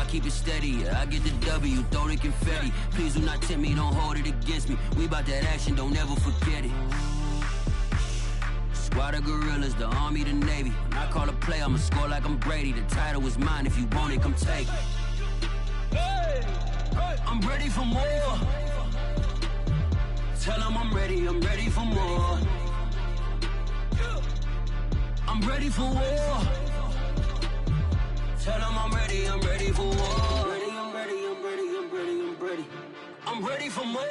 keep it steady, yeah, I get the W, throw the confetti. Please do not tempt me, don't hold it against me. We bout that action, don't ever forget it. Squad of gorillas, the army, the navy. When I call a play, I'ma score like I'm Brady. The title is mine, if you want it, come take it. I'm ready for more. Tell them I'm ready for more. I'm ready for war. Tell them I'm ready for war. I'm ready for more.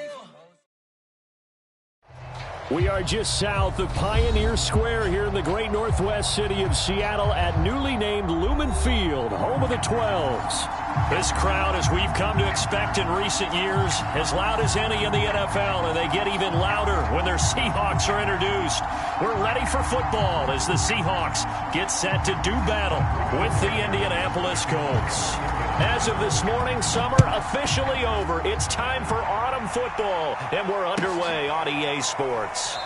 We are just south of Pioneer Square here in the great northwest city of Seattle at newly named Lumen Field, home of the 12s. This crowd, as we've come to expect in recent years, as loud as any in the NFL, and they get even louder when their Seahawks are introduced. We're ready for football as the Seahawks get set to do battle with the Indianapolis Colts. As of this morning, summer officially over. It's time for autumn football, and we're underway on EA Sports.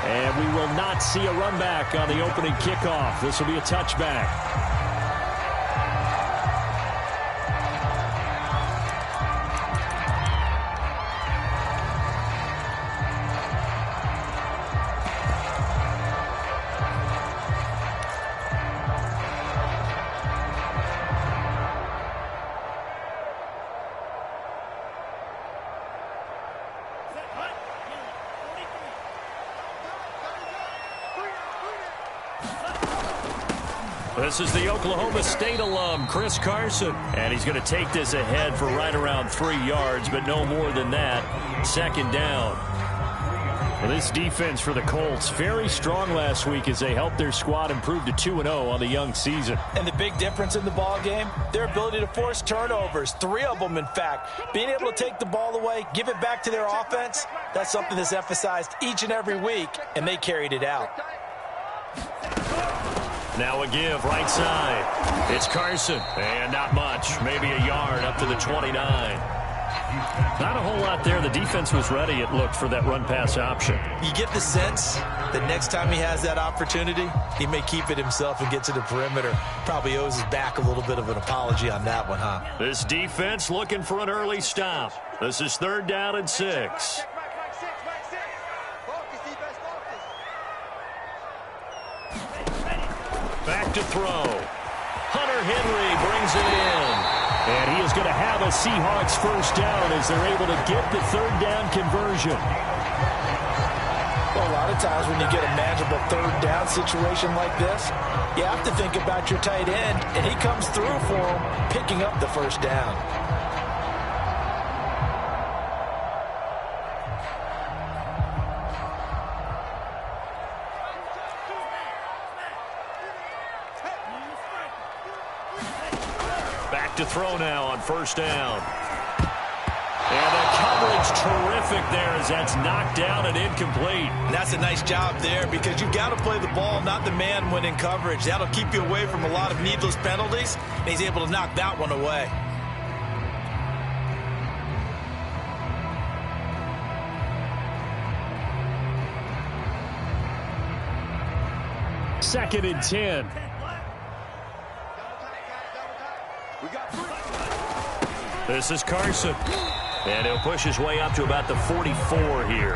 And we will not see a run back on the opening kickoff. This will be a touchback. This is the Oklahoma State alum, Chris Carson. And he's going to take this ahead for right around 3 yards, but no more than that. Second down. Well, this defense for the Colts, very strong last week as they helped their squad improve to 2-0 on the young season. And the big difference in the ball game, their ability to force turnovers, 3 of them, in fact. Being able to take the ball away, give it back to their offense, that's something that's emphasized each and every week, and they carried it out. Now a give, right side. It's Carson, and not much. Maybe a yard up to the 29. Not a whole lot there. The defense was ready, it looked, for that run-pass option. You get the sense that next time he has that opportunity, he may keep it himself and get to the perimeter. Probably owes his back a little bit of an apology on that one, huh? This defense looking for an early stop. This is 3rd down and 6. Back to throw. Hunter Henry brings it in. And he is going to have a Seahawks first down as they're able to get the 3rd down conversion. Well, a lot of times when you get a manageable 3rd down situation like this, you have to think about your tight end, and he comes through for him, picking up the first down. To throw now on 1st down. And the coverage terrific there as that's knocked down and incomplete. And that's a nice job there because you've got to play the ball, not the man when in coverage. That'll keep you away from a lot of needless penalties, and he's able to knock that one away. Second and 10. This is Carson. And he'll push his way up to about the 44 here.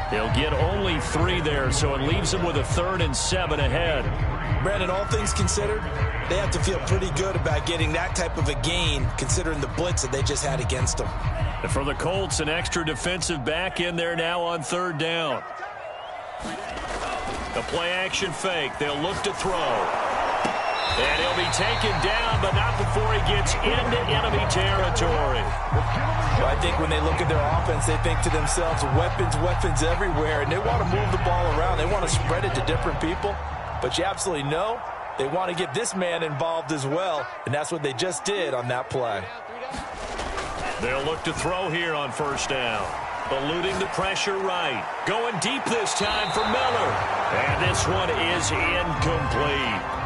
He'll get only 3 there, so it leaves him with a 3rd and 7 ahead. Brandon, all things considered, they have to feel pretty good about getting that type of a gain, considering the blitz that they just had against them. And for the Colts, an extra defensive back in there now on 3rd down. The play-action fake. They'll look to throw. And he'll be taken down, but not before he gets into enemy territory. Well, I think when they look at their offense, they think to themselves, weapons everywhere, and they want to move the ball around. They want to spread it to different people. But you absolutely know they want to get this man involved as well, and that's what they just did on that play. They'll look to throw here on 1st down. Eluding the pressure right. Going deep this time for Miller. And this one is incomplete.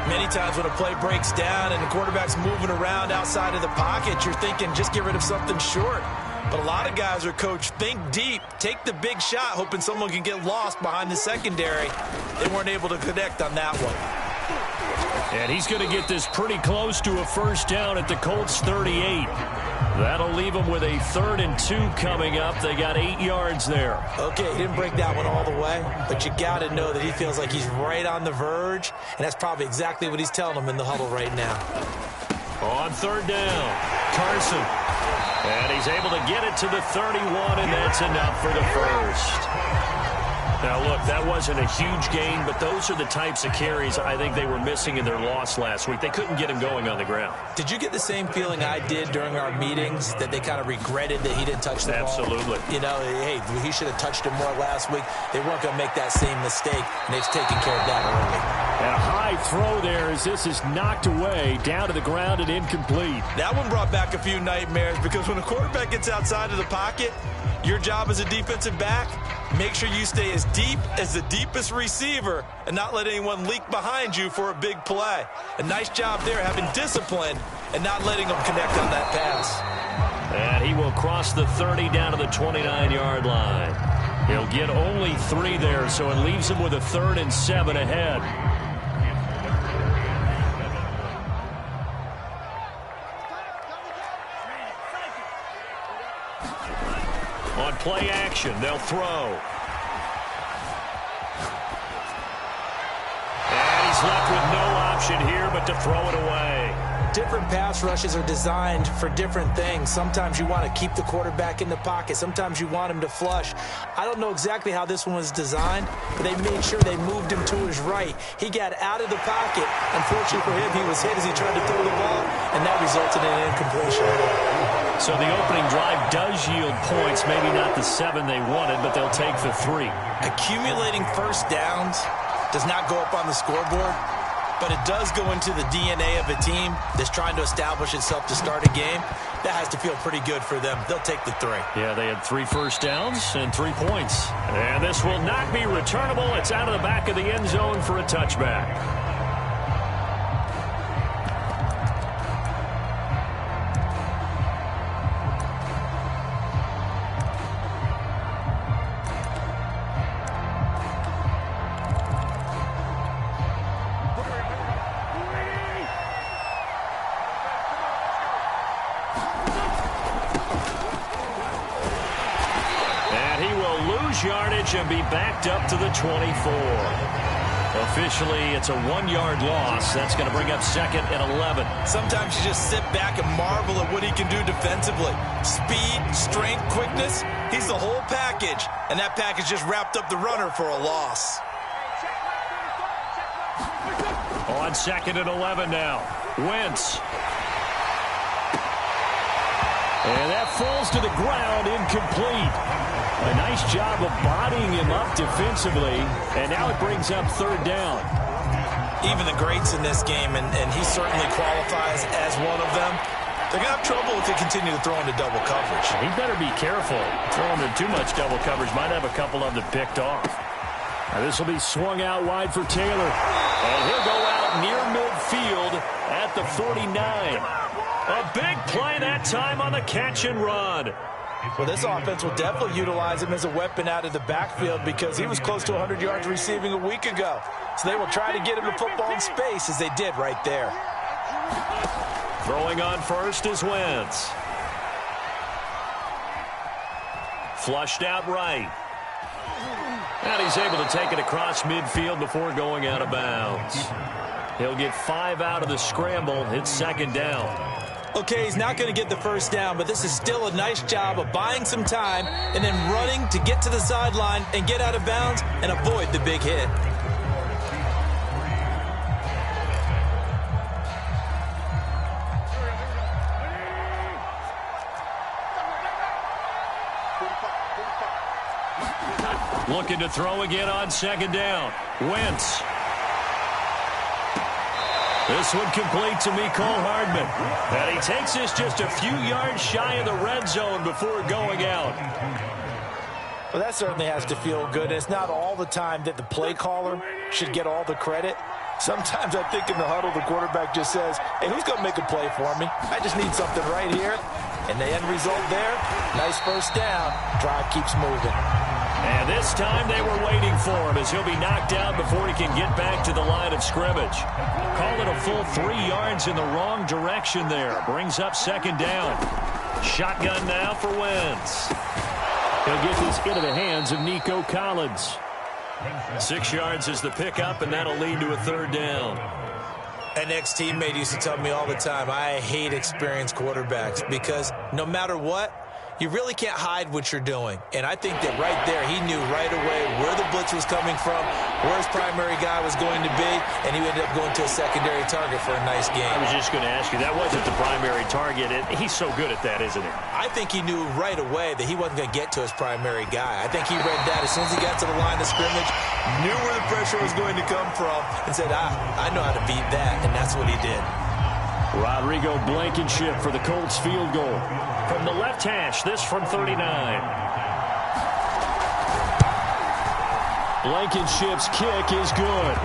Many times when a play breaks down and the quarterback's moving around outside of the pocket, you're thinking just get rid of something short. But a lot of guys are coached, think deep, take the big shot, hoping someone can get lost behind the secondary. They weren't able to connect on that one. And he's going to get this pretty close to a first down at the Colts 38. That'll leave them with a 3rd and 2 coming up. They got 8 yards there. Okay, he didn't break that one all the way, but you got to know that he feels like he's right on the verge, and that's probably exactly what he's telling them in the huddle right now. On 3rd down, Carson. And he's able to get it to the 31, and that's enough for the first. Now, look, that wasn't a huge gain, but those are the types of carries I think they were missing in their loss last week. They couldn't get him going on the ground. Did you get the same feeling I did during our meetings, that they kind of regretted that he didn't touch the ball? Absolutely. You know, hey, he should have touched it more last week. They weren't going to make that same mistake, and they've taken care of that early. And a high throw there as this is knocked away, down to the ground and incomplete. That one brought back a few nightmares, because when a quarterback gets outside of the pocket, your job as a defensive back, make sure you stay as deep as the deepest receiver and not let anyone leak behind you for a big play. A nice job there, having discipline and not letting them connect on that pass. And he will cross the 30 down to the 29-yard line. He'll get only 3 there, so it leaves him with a 3rd and 7 ahead. On play action, they'll throw. And he's left with no option here but to throw it away. Different pass rushes are designed for different things. Sometimes you want to keep the quarterback in the pocket. Sometimes you want him to flush. I don't know exactly how this one was designed, but they made sure they moved him to his right. He got out of the pocket. Unfortunately for him, he was hit as he tried to throw the ball, and that resulted in an incompletion. So the opening drive does yield points, maybe not the 7 they wanted, but they'll take the 3. Accumulating first downs does not go up on the scoreboard, but it does go into the DNA of a team that's trying to establish itself to start a game. That has to feel pretty good for them. They'll take the 3. Yeah, they had 3 first downs and 3 points. And this will not be returnable. It's out of the back of the end zone for a touchback. Yardage and be backed up to the 24. Officially, it's a 1-yard loss. That's going to bring up 2nd and 11. Sometimes you just sit back and marvel at what he can do defensively. Speed, strength, quickness. He's the whole package. And that package just wrapped up the runner for a loss. On 2nd and 11 now. Wentz. And that falls to the ground, incomplete. A nice job of bodying him up defensively, and now it brings up 3rd down. Even the greats in this game, and he certainly qualifies as one of them, they're going to have trouble if they continue to throw into double coverage. He better be careful. Throwing into too much double coverage might have a couple of them picked off. Now this will be swung out wide for Taylor. And he'll go out near midfield at the 49. A big play that time on the catch and run. Well, this offense will definitely utilize him as a weapon out of the backfield because he was close to 100 yards receiving a week ago. So they will try to get him the football in space as they did right there. Throwing on first is Wentz. Flushed out right. And he's able to take it across midfield before going out of bounds. He'll get 5 out of the scramble. It's 2nd down. Okay, he's not going to get the first down, but this is still a nice job of buying some time and then running to get to the sideline and get out of bounds and avoid the big hit. Looking to throw again on 2nd down. Wentz. This one complete to Mecole Hardman. And he takes this just a few yards shy of the red zone before going out. Well, that certainly has to feel good. It's not all the time that the play caller should get all the credit. Sometimes I think in the huddle, the quarterback just says, hey, who's going to make a play for me? I just need something right here. And the end result there, nice first down. Drive keeps moving. And this time they were waiting for him as he'll be knocked out before he can get back to the line of scrimmage. Call it a full 3 yards in the wrong direction there. Brings up second down. Shotgun now for Wentz. He'll get this into the hands of Nico Collins. 6 yards is the pickup, and that'll lead to a third down. An ex-teammate used to tell me all the time, I hate experienced quarterbacks because no matter what, you really can't hide what you're doing. And I think that right there, he knew right away where the blitz was coming from, where his primary guy was going to be, and he ended up going to a secondary target for a nice game. I was just going to ask you, that wasn't the primary target. He's so good at that, isn't he? I think he knew right away that he wasn't going to get to his primary guy. I think he read that as soon as he got to the line of scrimmage, knew where the pressure was going to come from, and said, I know how to beat that, and that's what he did. Rodrigo Blankenship for the Colts field goal. From the left hash, this from 39. Blankenship's kick is good.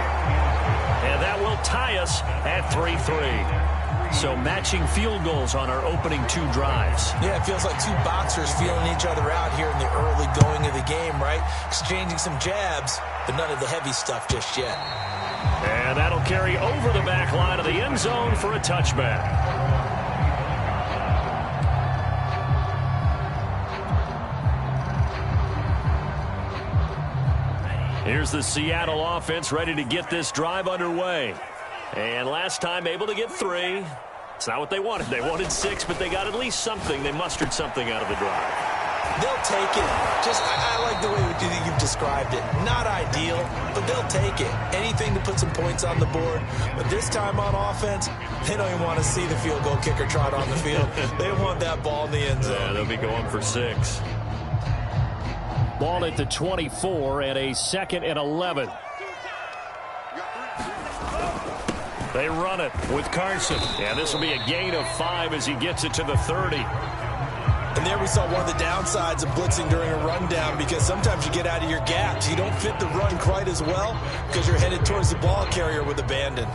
And that will tie us at 3-3. So matching field goals on our opening 2 drives. Yeah, it feels like 2 boxers feeling each other out here in the early going of the game, right? Exchanging some jabs, but none of the heavy stuff just yet. And that'll carry over the back line of the end zone for a touchback. Here's the Seattle offense ready to get this drive underway. And last time able to get 3. It's not what they wanted. They wanted 6, but they got at least something. They mustered something out of the drive. They'll take it. I like the way you've described it. Not ideal, but they'll take it. Anything to put some points on the board. But this time on offense, they don't even want to see the field goal kicker trot on the field. They want that ball in the end zone. Yeah, they'll be going for 6. Ball at the 24 and a 2nd and 11. They run it with Carson. And this will be a gain of 5 as he gets it to the 30. And there we saw one of the downsides of blitzing during a rundown, because sometimes you get out of your gaps. You don't fit the run quite as well because you're headed towards the ball carrier with abandon.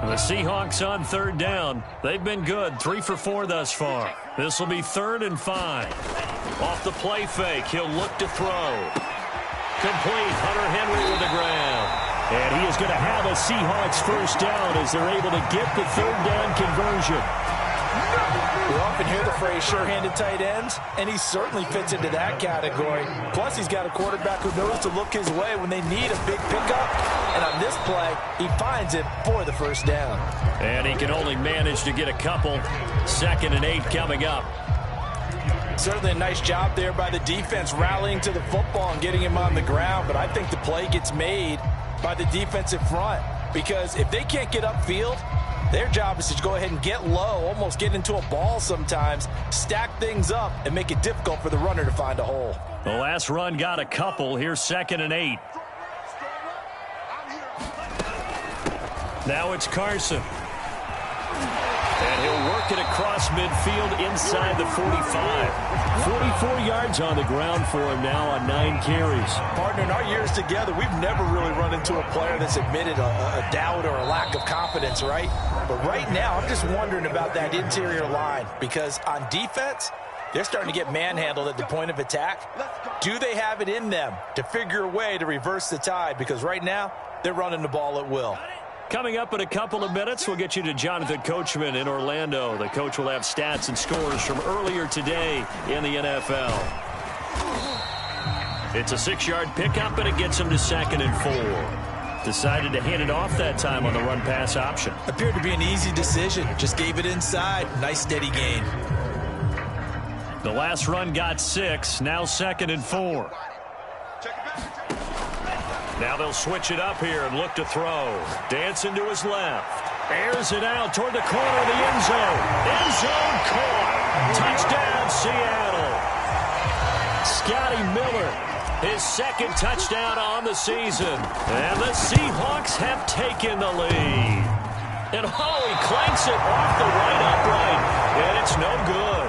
The Seahawks on 3rd down. They've been good. 3 for 4 thus far. This will be 3rd and 5. Off the play fake, he'll look to throw. Complete. Hunter Henry with the ground. And he is going to have a Seahawks first down as they're able to get the 3rd down conversion. We often hear the phrase sure-handed tight ends, and he certainly fits into that category. Plus, he's got a quarterback who knows to look his way when they need a big pickup. And on this play, he finds it for the first down. And he can only manage to get a couple. 2nd and 8 coming up. Certainly a nice job there by the defense rallying to the football and getting him on the ground. But I think the play gets made by the defensive front, because if they can't get upfield, their job is to go ahead and get low, almost get into a ball sometimes, stack things up, and make it difficult for the runner to find a hole. The last run got a couple. Here's 2nd and 8. Now it's Carson. And he'll work it across midfield inside the 45. 44 yards on the ground for him now on 9 carries. Partner, in our years together, we've never really run into a player that's admitted a doubt or a lack of confidence, right? But right now, I'm just wondering about that interior line, because on defense, they're starting to get manhandled at the point of attack. Do they have it in them to figure a way to reverse the tide? Because right now, they're running the ball at will. Coming up in a couple of minutes, we'll get you to Jonathan Coachman in Orlando. The coach will have stats and scores from earlier today in the NFL. It's a 6-yard pickup, and it gets him to 2nd and 4. Decided to hand it off that time on the run-pass option. Appeared to be an easy decision. Just gave it inside. Nice, steady gain. The last run got 6. Now 2nd and 4. Now they'll switch it up here and look to throw. Dancing to his left. Airs it out toward the corner of the end zone. End zone caught. Touchdown, Seattle. Scotty Miller, his 2nd touchdown on the season. And the Seahawks have taken the lead. And he clanks it off the right upright. And it's no good.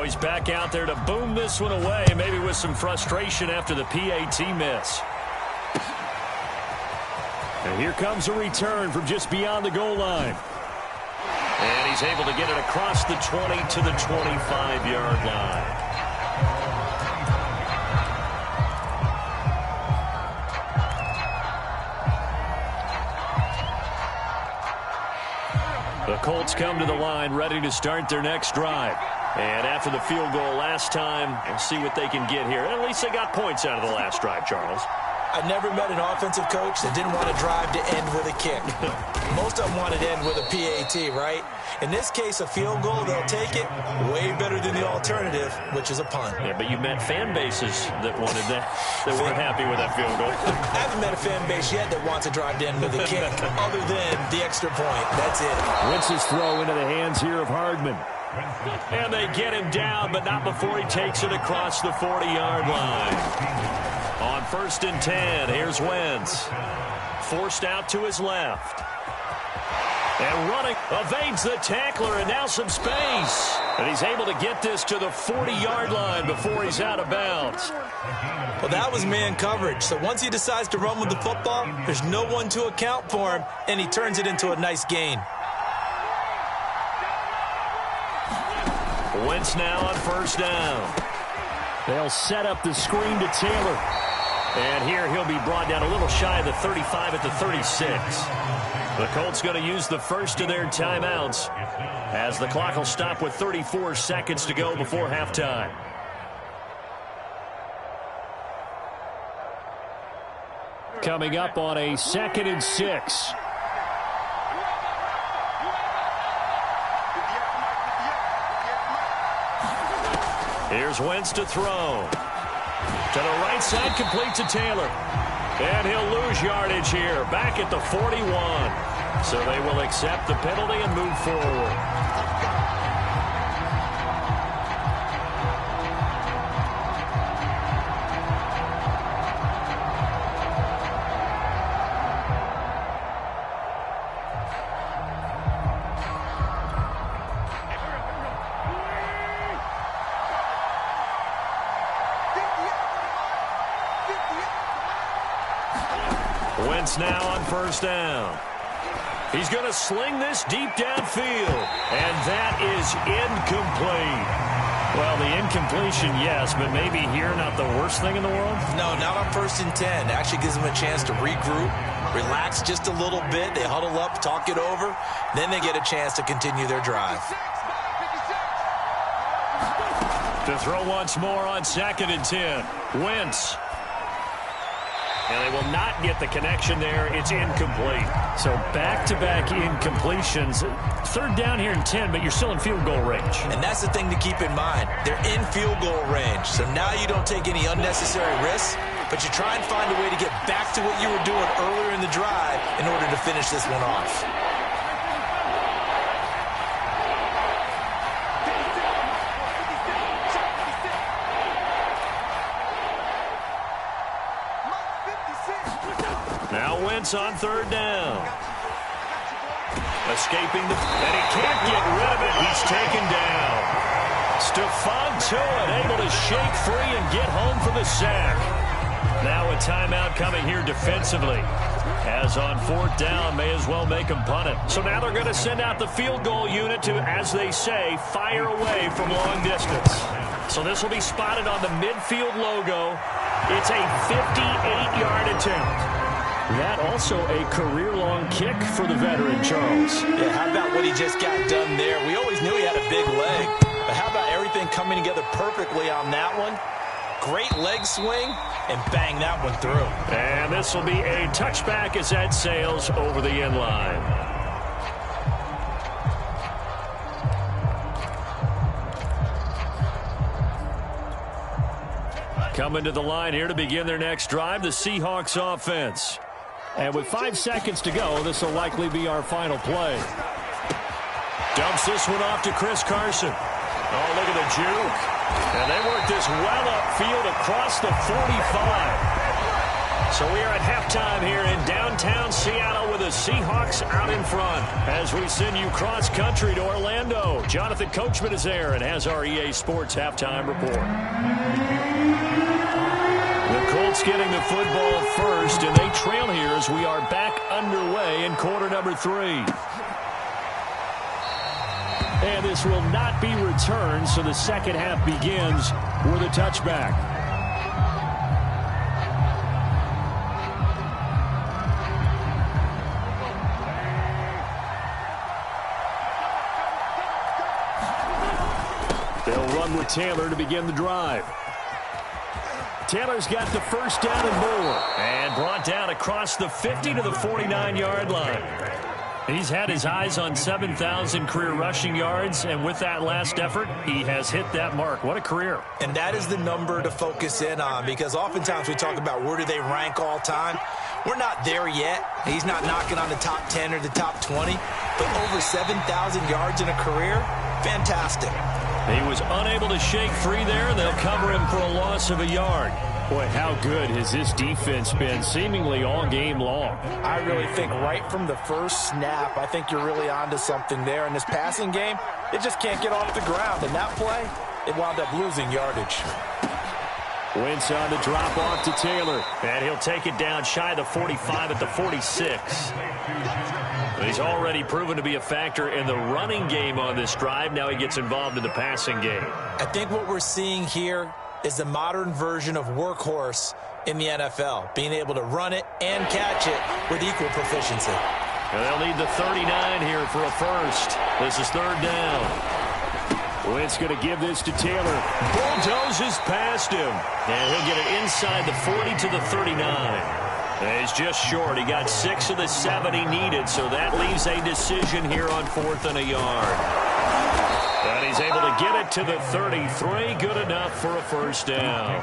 he's back out there to boom this one away, maybe with some frustration after the PAT miss. And here comes a return from just beyond the goal line. And he's able to get it across the 20 to the 25-yard line. The Colts come to the line ready to start their next drive. And after the field goal last time, we'll see what they can get here. At least they got points out of the last drive, Charles. I never met an offensive coach that didn't want to drive to end with a kick. Most of them wanted to end with a PAT, right? In this case, a field goal, they'll take it way better than the alternative, which is a punt. Yeah, but you met fan bases that wanted that, that weren't happy with that field goal. I haven't met a fan base yet that wants to drive to end with a kick, other than the extra point. That's it. Wentz's throw into the hands here of Hardman. And they get him down, but not before he takes it across the 40-yard line. On 1st and 10, here's Wentz. Forced out to his left. And running, evades the tackler, and now some space. And he's able to get this to the 40-yard line before he's out of bounds. Well, that was man coverage. So once he decides to run with the football, there's no one to account for him, and he turns it into a nice gain. Wentz now on 1st down. They'll set up the screen to Taylor. And here he'll be brought down a little shy of the 35 at the 36. The Colts going to use the first of their timeouts as the clock will stop with 34 seconds to go before halftime. Coming up on a 2nd and 6. Here's Wentz to throw. To the right side, complete to Taylor. And he'll lose yardage here, back at the 41. So they will accept the penalty and move forward. Wentz now on 1st down. He's going to sling this deep downfield. And that is incomplete. Well, the incompletion, yes, but maybe here not the worst thing in the world? No, not on 1st and 10. Actually gives them a chance to regroup, relax just a little bit. They huddle up, talk it over. Then they get a chance to continue their drive. To throw once more on 2nd and 10. Wentz. And they will not get the connection there. It's incomplete. So back-to-back incompletions. 3rd down here and 10, but you're still in field goal range. And that's the thing to keep in mind. They're in field goal range. So now you don't take any unnecessary risks, but you try and find a way to get back to what you were doing earlier in the drive in order to finish this one off. Now Wentz on 3rd down. Escaping the... And he can't get rid of it. He's taken down. Stephon Tuitt able to shake free and get home for the sack. Now a timeout coming here defensively. As on 4th down, may as well make them punt it. So now they're going to send out the field goal unit to, as they say, fire away from long distance. So this will be spotted on the midfield logo. It's a 58-yard attempt. That also a career-long kick for the veteran, Charles. Yeah, how about what he just got done there? We always knew he had a big leg, but how about everything coming together perfectly on that one? Great leg swing, and bang that one through. And this will be a touchback as that sails over the end line. Coming to the line here to begin their next drive, the Seahawks offense. And with 5 seconds to go, this will likely be our final play. Dumps this one off to Chris Carson. Oh, look at the juke. And they work this well upfield across the 45. So we are at halftime here in downtown Seattle with the Seahawks out in front. As we send you cross-country to Orlando, Jonathan Coachman is there and has our EA Sports halftime report. The Colts getting the football first, and they trail here as we are back underway in quarter number 3. And this will not be returned, so the second half begins with a touchback. They'll run with Taylor to begin the drive. Taylor's got the first down and more, and brought down across the 50 to the 49-yard line. He's had his eyes on 7,000 career rushing yards, and with that last effort, he has hit that mark. What a career. And that is the number to focus in on, because oftentimes we talk about where do they rank all time. We're not there yet. He's not knocking on the top 10 or the top 20, but over 7,000 yards in a career, fantastic. He was unable to shake free there, and they'll cover him for a loss of a yard. Boy, how good has this defense been seemingly all game long? I really think right from the first snap, I think you're really onto something there. In this passing game, it just can't get off the ground. And that play, it wound up losing yardage. Wentz on the drop off to Taylor, and he'll take it down shy of the 45 at the 46. He's already proven to be a factor in the running game on this drive. Now he gets involved in the passing game. I think what we're seeing here is the modern version of workhorse in the NFL, being able to run it and catch it with equal proficiency. And they'll need the 39 here for a first. This is third down. Wentz going to give this to Taylor. Bulldozes past him, and he'll get it inside the 40 to the 39. He's just short. He got 6 of the 7 he needed, so that leaves a decision here on 4th and a yard. And he's able to get it to the 33. Good enough for a first down.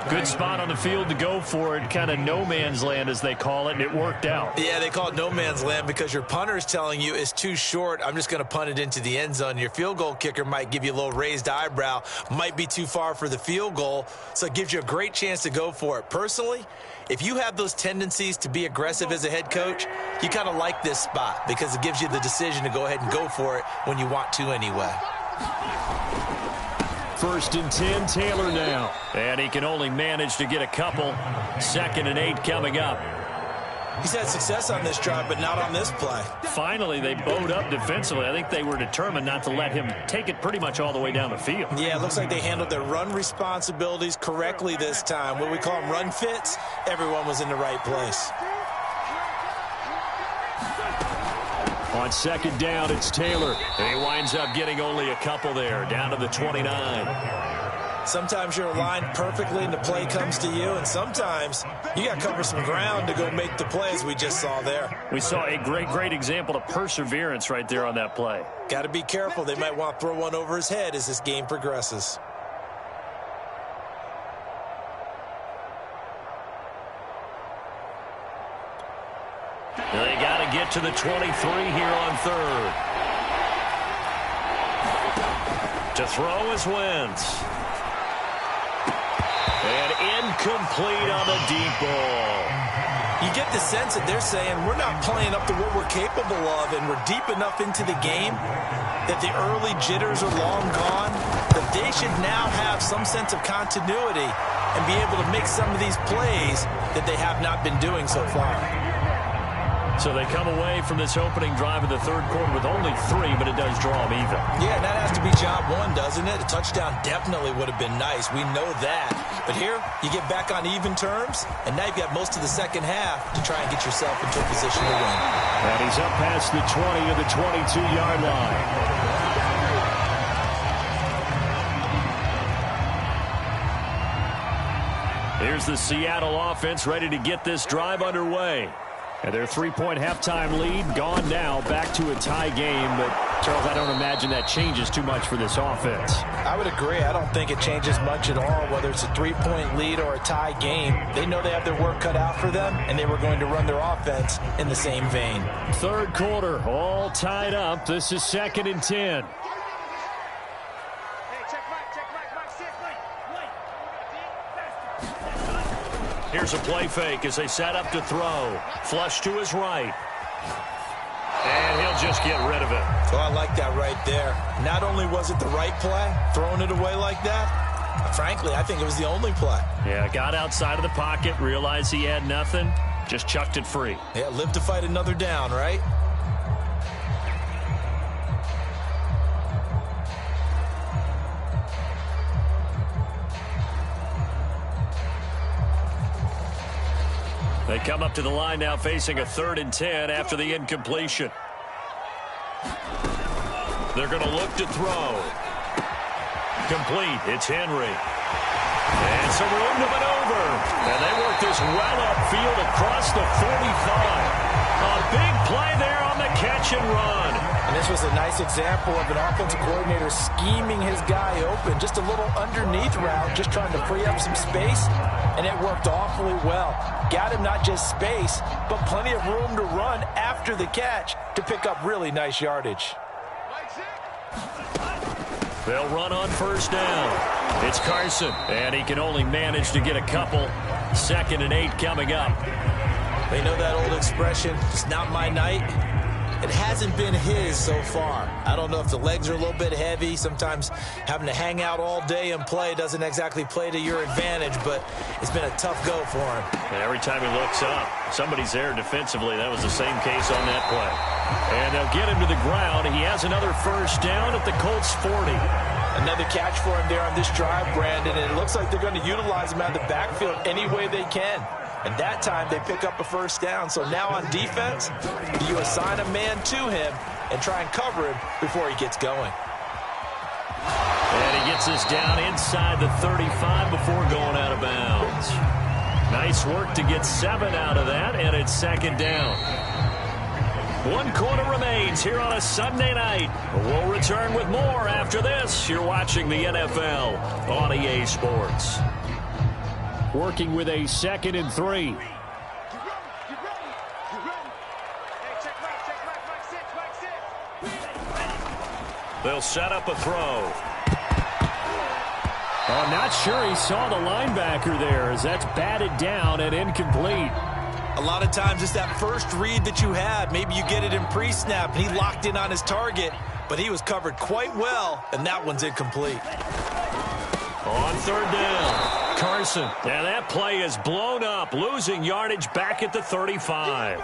Good spot on the field to go for it. Kind of no man's land, as they call it, and it worked out. Yeah, they call it no man's land because your punter is telling you it's too short. I'm just going to punt it into the end zone. Your field goal kicker might give you a little raised eyebrow. Might be too far for the field goal, so it gives you a great chance to go for it. Personally, if you have those tendencies to be aggressive as a head coach, you kind of like this spot because it gives you the decision to go ahead and go for it when you want to anyway. 1st and 10, Taylor now. And he can only manage to get a couple. 2nd and 8 coming up. He's had success on this drive, but not on this play. Finally, they bowed up defensively. I think they were determined not to let him take it pretty much all the way down the field. Yeah, it looks like they handled their run responsibilities correctly this time. What we call them run fits, everyone was in the right place. On 2nd down, it's Taylor. And he winds up getting only a couple there, down to the 29. Sometimes you're aligned perfectly and the play comes to you, and sometimes you got to cover some ground to go make the play, as we just saw there. We saw a great example of perseverance right there on that play. Got to be careful. They might want to throw one over his head as this game progresses. They got to get to the 23 here on 3rd. To throw is Wentz. And incomplete on the deep ball. You get the sense that they're saying we're not playing up to what we're capable of, and we're deep enough into the game that the early jitters are long gone, that they should now have some sense of continuity and be able to make some of these plays that they have not been doing so far. So they come away from this opening drive in the 3rd quarter with only 3, but it does draw them even. Yeah, that has to be job 1, doesn't it? A touchdown definitely would have been nice. We know that. But here, you get back on even terms, and now you've got most of the second half to try and get yourself into a position to win. And he's up past the 20 to the 22-yard line. Here's the Seattle offense ready to get this drive underway. And their 3-point halftime lead gone now, back to a tie game. But, Charles, I don't imagine that changes too much for this offense. I would agree. I don't think it changes much at all, whether it's a 3-point lead or a tie game. They know they have their work cut out for them, and they were going to run their offense in the same vein. 3rd quarter, all tied up. This is 2nd and 10. Here's a play fake as they set up to throw. Flush to his right. And he'll just get rid of it. Oh, I like that right there. Not only was it the right play, throwing it away like that, frankly, I think it was the only play. Yeah, got outside of the pocket, realized he had nothing, just chucked it free. Yeah, live to fight another down, right? They come up to the line now facing a 3rd and 10 after the incompletion. They're going to look to throw. Complete. It's Henry. And some room to maneuver. And they work this well upfield across the 45. A big play there on the catch and run. And this was a nice example of an offensive coordinator scheming his guy open. Just a little underneath route, just trying to free up some space. And it worked awfully well. Got him not just space, but plenty of room to run after the catch to pick up really nice yardage. They'll run on 1st down. It's Carson, and he can only manage to get a couple. 2nd and 8 coming up. They know that old expression, it's not my night. It hasn't been his so far. I don't know if the legs are a little bit heavy. Sometimes having to hang out all day and play doesn't exactly play to your advantage, but it's been a tough go for him. And every time he looks up, somebody's there defensively. That was the same case on that play. And they'll get him to the ground. He has another 1st down at the Colts 40. Another catch for him there on this drive, Brandon, and it looks like they're going to utilize him out of the backfield any way they can. And that time they pick up a 1st down. So now on defense, you assign a man to him and try and cover him before he gets going. And he gets us down inside the 35 before going out of bounds. Nice work to get 7 out of that, and it's 2nd down. 1 quarter remains here on a Sunday night. We'll return with more after this. You're watching the NFL on EA Sports. Working with a 2nd and 3. They'll set up a throw. I'm not sure he saw the linebacker there as that's batted down and incomplete. A lot of times it's that first read that you have. Maybe you get it in pre-snap and he locked in on his target, but he was covered quite well, and that one's incomplete. On 3rd down. Carson, and that play is blown up, losing yardage back at the 35.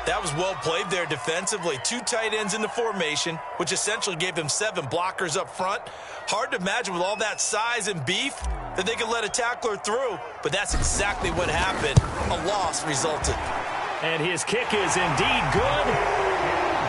That was well played there defensively. 2 tight ends in the formation, which essentially gave them 7 blockers up front. Hard to imagine with all that size and beef that they could let a tackler through, but that's exactly what happened. A loss resulted. And his kick is indeed good.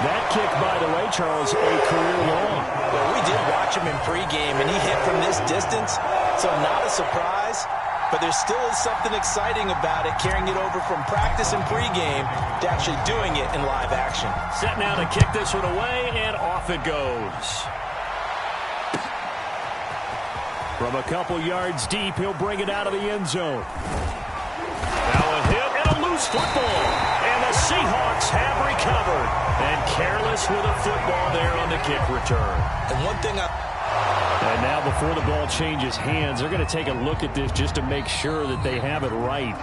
That kick, by the way, Charles, a career long. Well, we did watch him in pregame, and he hit from this distance, so not a surprise. But there still is something exciting about it, carrying it over from practice and pregame to actually doing it in live action. Set now to kick this one away, and off it goes. From a couple yards deep, he'll bring it out of the end zone. Now a hit and a loose football. And the Seahawks have recovered. And careless with a football there on the kick return. And one thing And now before the ball changes hands, they're going to take a look at this just to make sure that they have it right.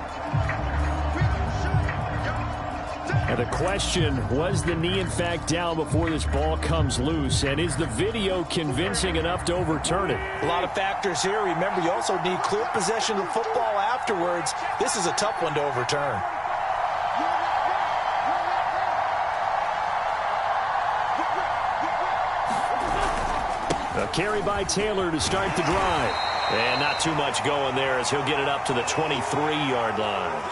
And the question, was the knee in fact down before this ball comes loose? And is the video convincing enough to overturn it? A lot of factors here. Remember, you also need clear possession of football afterwards. This is a tough one to overturn. A carry by Taylor to start the drive. And not too much going there as he'll get it up to the 23-yard line.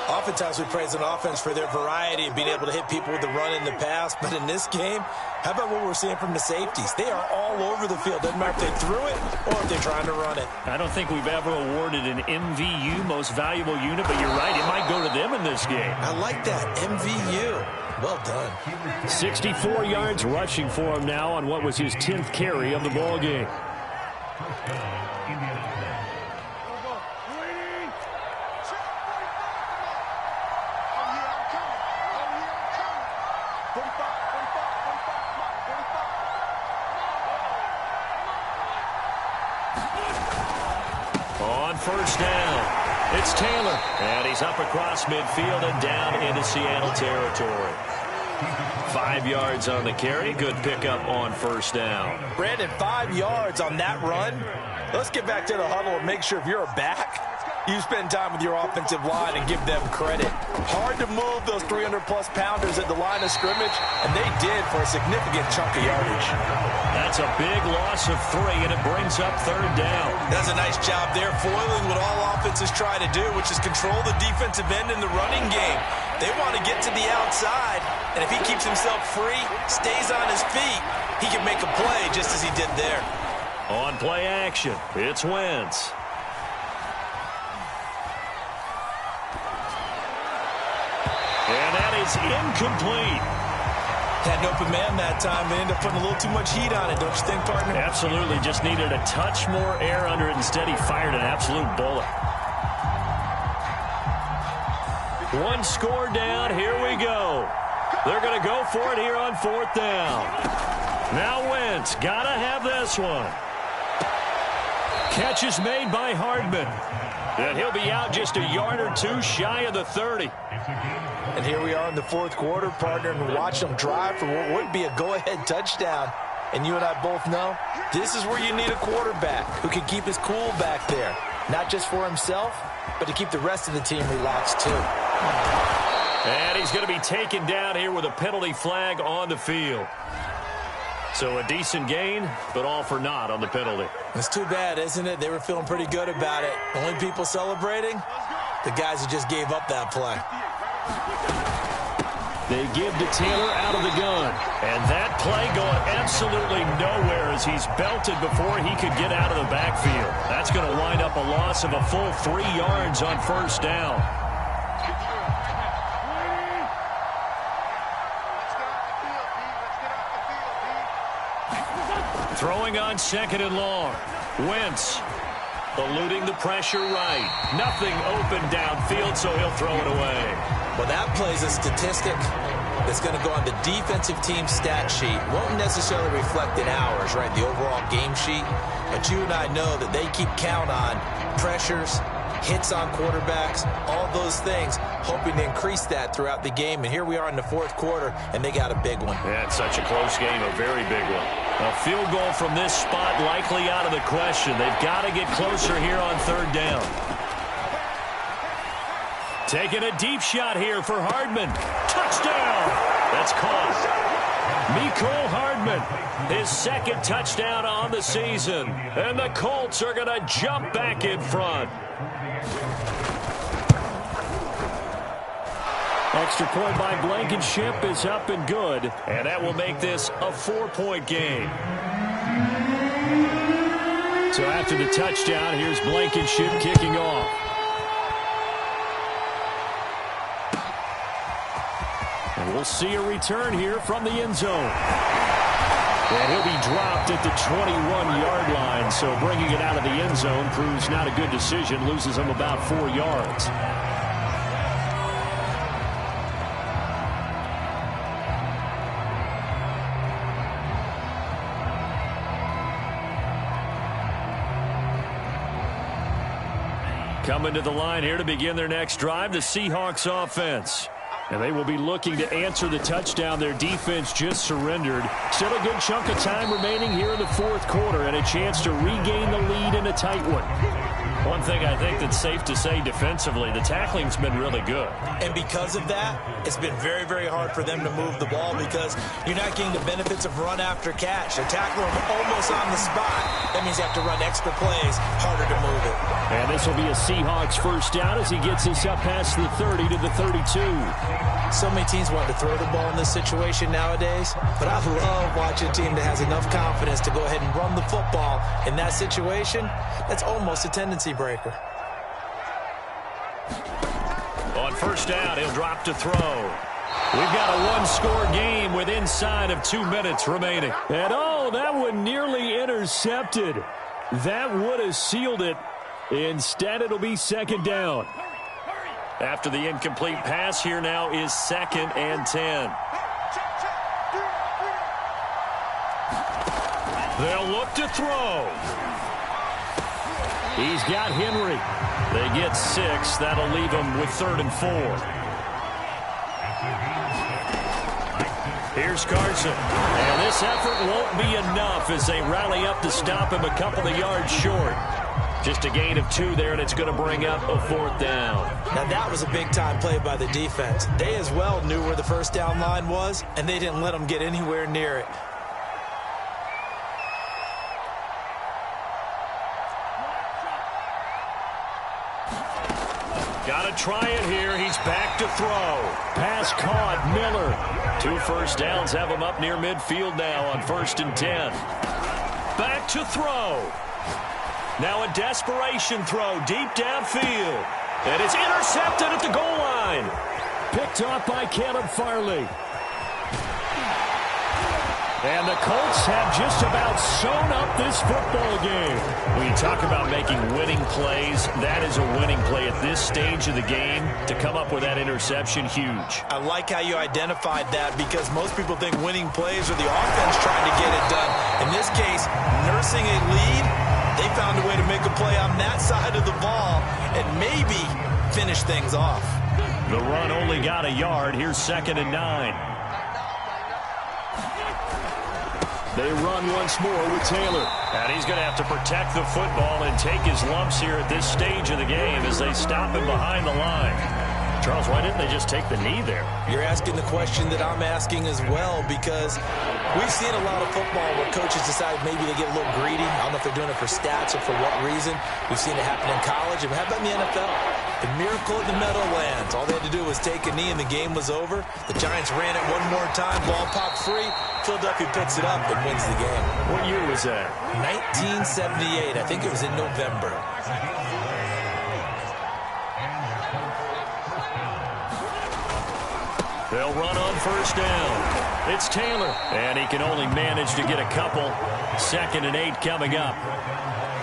Oftentimes we praise an offense for their variety of being able to hit people with the run in the pass. But in this game, how about what we're seeing from the safeties? They are all over the field. Doesn't matter if they threw it or if they're trying to run it. I don't think we've ever awarded an MVU, most valuable unit, but you're right, it might go to them in this game. I like that, MVU. Well done. 64 yards rushing for him now on what was his 10th carry of the ball game. On 1st down. It's Taylor, and he's up across midfield and down into Seattle territory. 5 yards on the carry. Good pickup on first down. Brandon, 5 yards on that run. Let's get back to the huddle and make sure if you're a back, you spend time with your offensive line and give them credit. Hard to move those 300-plus pounders at the line of scrimmage, and they did for a significant chunk of yardage. That's a big loss of 3, and it brings up third down. That's a nice job there, foiling what all offenses try to do, which is control the defensive end in the running game. They want to get to the outside, and if he keeps himself free, stays on his feet, he can make a play just as he did there. On play action, it's Wentz. And that is incomplete. Had an open man that time. They ended up putting a little too much heat on it, don't you think, partner? Absolutely. Just needed a touch more air under it. Instead, he fired an absolute bullet. 1 score down. Here we go. They're going to go for it here on 4th down. Now Wentz. Got to have this one. Catch is made by Hardman. And he'll be out just a yard or 2 shy of the 30. And here we are in the 4th quarter, partner, and watch them drive for what would be a go-ahead touchdown. And you and I both know this is where you need a quarterback who can keep his cool back there. Not just for himself, but to keep the rest of the team relaxed too. And he's going to be taken down here with a penalty flag on the field. So a decent gain, but all for naught on the penalty. It's too bad, isn't it? They were feeling pretty good about it. Only people celebrating, the guys who just gave up that play. They give to Taylor out of the gun. And that play going absolutely nowhere as he's belted before he could get out of the backfield. That's going to wind up a loss of a full 3 yards on first down. Throwing on 2nd and long. Wentz eluding the pressure right. Nothing open downfield, so he'll throw it away. Well, that plays a statistic that's going to go on the defensive team stat sheet. Won't necessarily reflect in ours, right, the overall game sheet. But you and I know that they keep count on pressures, hits on quarterbacks, all those things, hoping to increase that throughout the game. And here we are in the 4th quarter, and they got a big one. Yeah, it's such a close game, a very big one. A field goal from this spot likely out of the question. They've got to get closer here on 3rd down. Taking a deep shot here for Hardman. Touchdown! That's caught. Mecole Hardman, his 2nd touchdown on the season. And the Colts are going to jump back in front. Extra point by Blankenship is up and good. And that will make this a 4-point game. So after the touchdown, here's Blankenship kicking off. And we'll see a return here from the end zone. And he'll be dropped at the 21-yard line. So bringing it out of the end zone proves not a good decision. Loses him about 4 yards. Coming to the line here to begin their next drive, the Seahawks offense. And they will be looking to answer the touchdown their defense just surrendered. Still a good chunk of time remaining here in the 4th quarter and a chance to regain the lead in a tight one. One thing I think that's safe to say defensively, the tackling's been really good. And because of that, it's been very, very hard for them to move the ball because you're not getting the benefits of run after catch. They're tackling them almost on the spot. That means you have to run extra plays, harder to move it. And this will be a Seahawks first down as he gets this up past the 30 to the 32. So many teams want to throw the ball in this situation nowadays, but I love watching a team that has enough confidence to go ahead and run the football. In that situation, that's almost a tendency breaker. On first down, he'll drop to throw. We've got a one-score game with inside of 2 minutes remaining. And oh, that one nearly intercepted. That would have sealed it. Instead, it'll be second down. After the incomplete pass, here now is 2nd and 10. They'll look to throw. He's got Henry. They get 6. That'll leave them with 3rd and 4. Here's Carson. And this effort won't be enough as they rally up to stop him a couple of yards short. Just a gain of 2 there, and it's going to bring up a 4th down. Now, that was a big-time play by the defense. They as well knew where the first down line was, and they didn't let them get anywhere near it. Got to try it here. He's back to throw. Pass caught. Miller. 2 first downs have him up near midfield now on 1st and 10. Back to throw. Now a desperation throw deep downfield. And it's intercepted at the goal line. Picked off by Caleb Farley. And the Colts have just about sewn up this football game. When you talk about making winning plays, that is a winning play at this stage of the game. To come up with that interception, huge. I like how you identified that because most people think winning plays are the offense trying to get it done. In this case, nursing a lead, they found a way to make a play on that side of the ball and maybe finish things off. The run only got a yard. Here's 2nd and 9. They run once more with Taylor. And he's going to have to protect the football and take his lumps here at this stage of the game as they stop him behind the line. Charles, why didn't they just take the knee there? You're asking the question that I'm asking as well because we've seen a lot of football where coaches decide maybe they get a little greedy. I don't know if they're doing it for stats or for what reason. We've seen it happen in college. And how about in the NFL? The miracle of the Meadowlands. All they had to do was take a knee and the game was over. The Giants ran it one more time. Ball popped free. Philadelphia picks it up and wins the game. What year was that? 1978. I think it was in November. They'll run on 1st down. It's Taylor. And he can only manage to get a couple. 2nd and 8 coming up.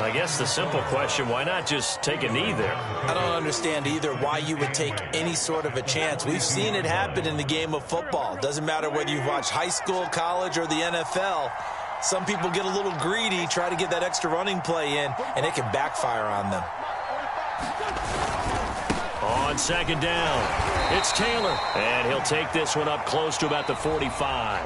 I guess the simple question, why not just take a knee there? I don't understand either why you would take any sort of a chance. We've seen it happen in the game of football. Doesn't matter whether you've watched high school, college, or the NFL. Some people get a little greedy, try to get that extra running play in, and it can backfire on them. On 2nd down, it's Taylor. And he'll take this one up close to about the 45.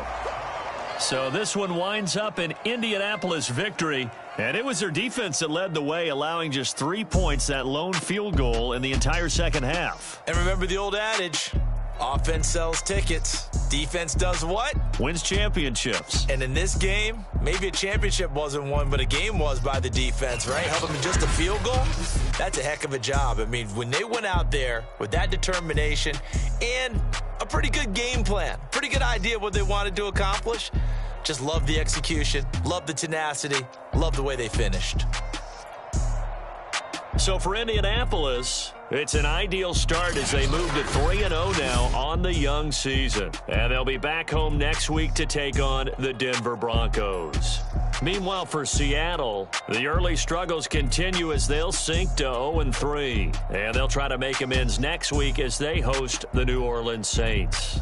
So this one winds up an Indianapolis victory. And it was their defense that led the way, allowing just 3 points, that lone field goal in the entire second half. And remember the old adage, offense sells tickets. Defense does what? Wins championships. And in this game, maybe a championship wasn't won, but a game was by the defense, right? Help them in just a field goal? That's a heck of a job. I mean, when they went out there with that determination and a pretty good game plan, pretty good idea of what they wanted to accomplish, just love the execution, love the tenacity, love the way they finished. So for Indianapolis, it's an ideal start as they move to 3-0 now on the young season. And they'll be back home next week to take on the Denver Broncos. Meanwhile, for Seattle, the early struggles continue as they'll sink to 0-3. And they'll try to make amends next week as they host the New Orleans Saints.